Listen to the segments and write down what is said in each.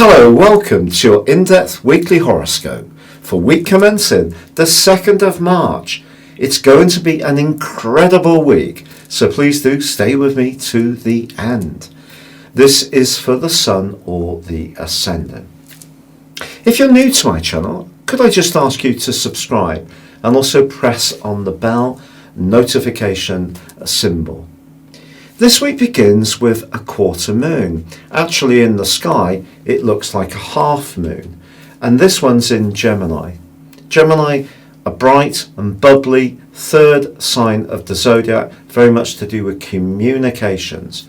Hello, welcome to your in-depth weekly horoscope for week commencing the 2nd of March. It's going to be an incredible week, so please do stay with me to the end. This is for the Sun or the Ascendant. If you're new to my channel, could I just ask you to subscribe and also press on the bell notification symbol. This week begins with a quarter moon. Actually in the sky it looks like a half moon, and this one's in Gemini. Gemini, a bright and bubbly third sign of the Zodiac, very much to do with communications.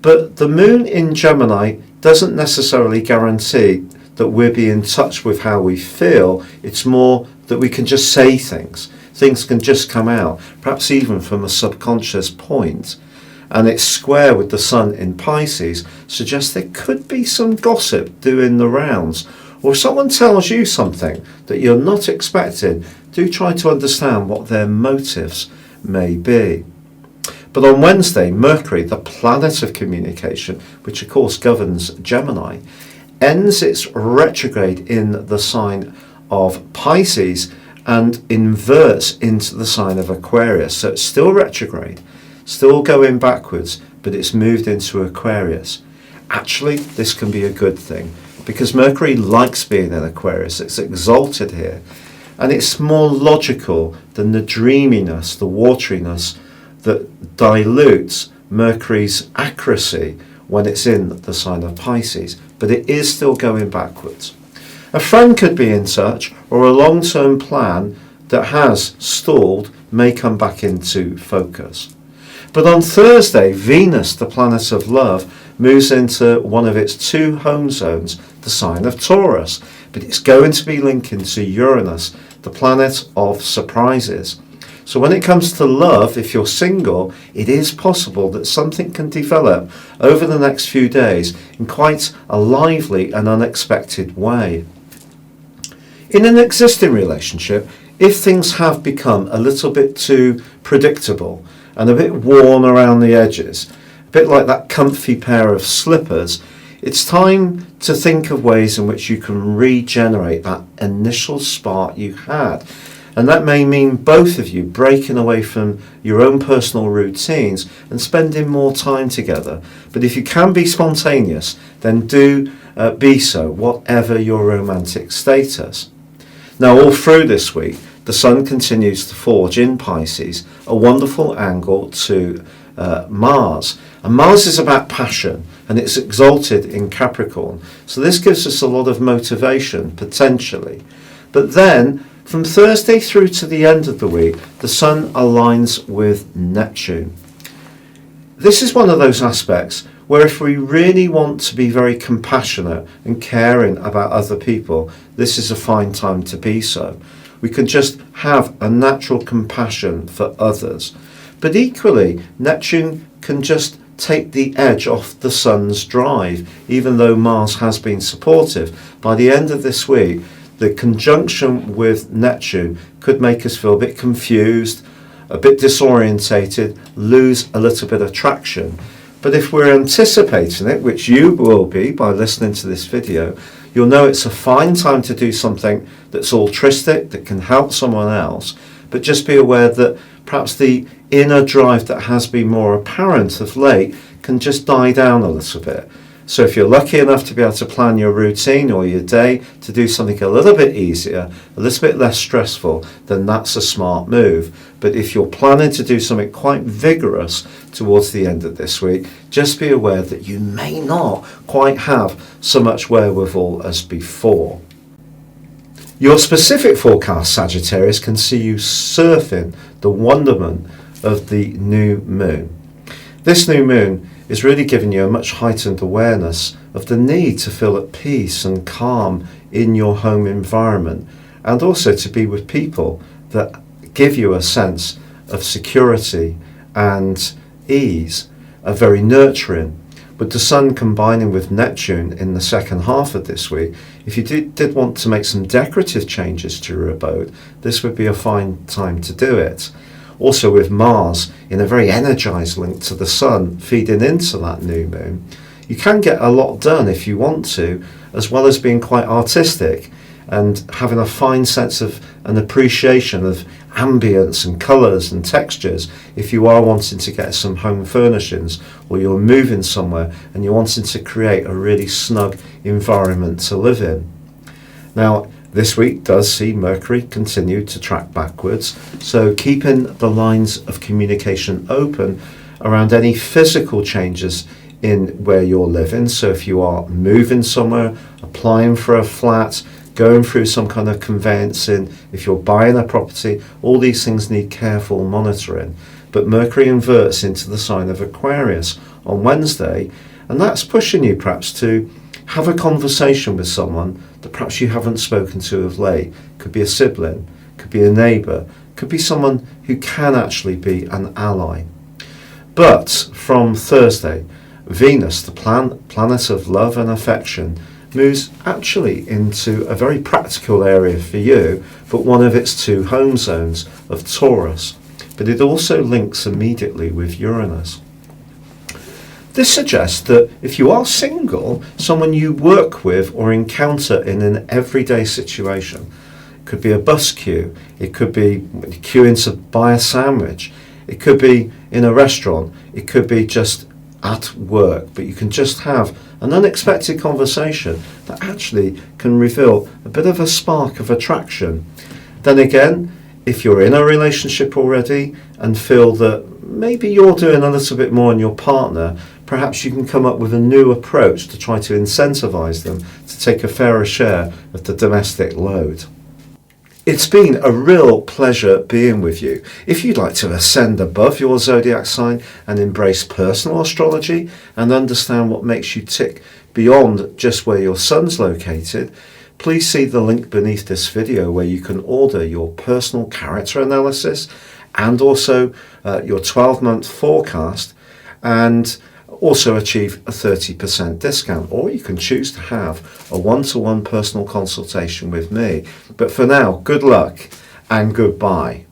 But the moon in Gemini doesn't necessarily guarantee that we'll be in touch with how we feel. It's more that we can just say things. Things can just come out, perhaps even from a subconscious point. And it's square with the Sun in Pisces, suggests there could be some gossip doing the rounds. Or if someone tells you something that you're not expecting, do try to understand what their motives may be. But on Wednesday, Mercury, the planet of communication, which of course governs Gemini, ends its retrograde in the sign of Pisces and inverts into the sign of Aquarius. So it's still retrograde, still going backwards, but it's moved into Aquarius. Actually, this can be a good thing because Mercury likes being in Aquarius. It's exalted here, and it's more logical than the dreaminess, the wateriness that dilutes Mercury's accuracy when it's in the sign of Pisces, but it is still going backwards. A friend could be in touch, or a long-term plan that has stalled may come back into focus. But on Thursday, Venus, the planet of love, moves into one of its two home zones, the sign of Taurus. But it's going to be linking to Uranus, the planet of surprises. So when it comes to love, if you're single, it is possible that something can develop over the next few days in quite a lively and unexpected way. In an existing relationship, if things have become a little bit too predictable and a bit worn around the edges, a bit like that comfy pair of slippers, it's time to think of ways in which you can regenerate that initial spark you had. And that may mean both of you breaking away from your own personal routines and spending more time together. But if you can be spontaneous, then do be so, whatever your romantic status. Now, all through this week, the Sun continues to forge in Pisces a wonderful angle to Mars. And Mars is about passion, and it's exalted in Capricorn. So this gives us a lot of motivation, potentially. But then, from Thursday through to the end of the week, the Sun aligns with Neptune. This is one of those aspects where if we really want to be very compassionate and caring about other people, this is a fine time to be so. We can just have a natural compassion for others. But equally, Neptune can just take the edge off the Sun's drive, even though Mars has been supportive. By the end of this week, the conjunction with Neptune could make us feel a bit confused, a bit disorientated, lose a little bit of traction. But if we're anticipating it, which you will be by listening to this video, you'll know it's a fine time to do something that's altruistic, that can help someone else. But just be aware that perhaps the inner drive that has been more apparent of late can just die down a little bit. So if you're lucky enough to be able to plan your routine or your day to do something a little bit easier, a little bit less stressful, then that's a smart move. But if you're planning to do something quite vigorous towards the end of this week, just be aware that you may not quite have so much wherewithal as before. Your specific forecast, Sagittarius, can see you surfing the wonderment of the new moon. This new moon is really giving you a much heightened awareness of the need to feel at peace and calm in your home environment, and also to be with people that give you a sense of security and ease, are very nurturing. With the Sun combining with Neptune in the second half of this week, if you did want to make some decorative changes to your abode, this would be a fine time to do it. Also with Mars in a very energized link to the Sun feeding into that new moon, you can get a lot done if you want to, as well as being quite artistic and having a fine sense of an appreciation of ambience and colours and textures, if you are wanting to get some home furnishings or you're moving somewhere and you're wanting to create a really snug environment to live in. Now, this week does see Mercury continue to track backwards, so keeping the lines of communication open around any physical changes in where you're living. So if you are moving somewhere, applying for a flat, going through some kind of conveyancing, if you're buying a property, all these things need careful monitoring. But Mercury inverts into the sign of Aquarius on Wednesday, and that's pushing you perhaps to have a conversation with someone that perhaps you haven't spoken to of late. Could be a sibling, could be a neighbour, could be someone who can actually be an ally. But from Thursday, Venus, the planet of love and affection, moves actually into a very practical area for you, but one of its two home zones of Taurus. But it also links immediately with Uranus. This suggests that if you are single, someone you work with or encounter in an everyday situation, it could be a bus queue, it could be queuing to buy a sandwich, it could be in a restaurant, it could be just at work, but you can just have an unexpected conversation that actually can reveal a bit of a spark of attraction. Then again, if you're in a relationship already and feel that maybe you're doing a little bit more than your partner, perhaps you can come up with a new approach to try to incentivize them to take a fairer share of the domestic load. It's been a real pleasure being with you. If you'd like to ascend above your zodiac sign and embrace personal astrology and understand what makes you tick beyond just where your sun's located, please see the link beneath this video where you can order your personal character analysis and also your 12-month forecast, and also achieve a 30% discount, or you can choose to have a one-to-one personal consultation with me. But for now, good luck and goodbye.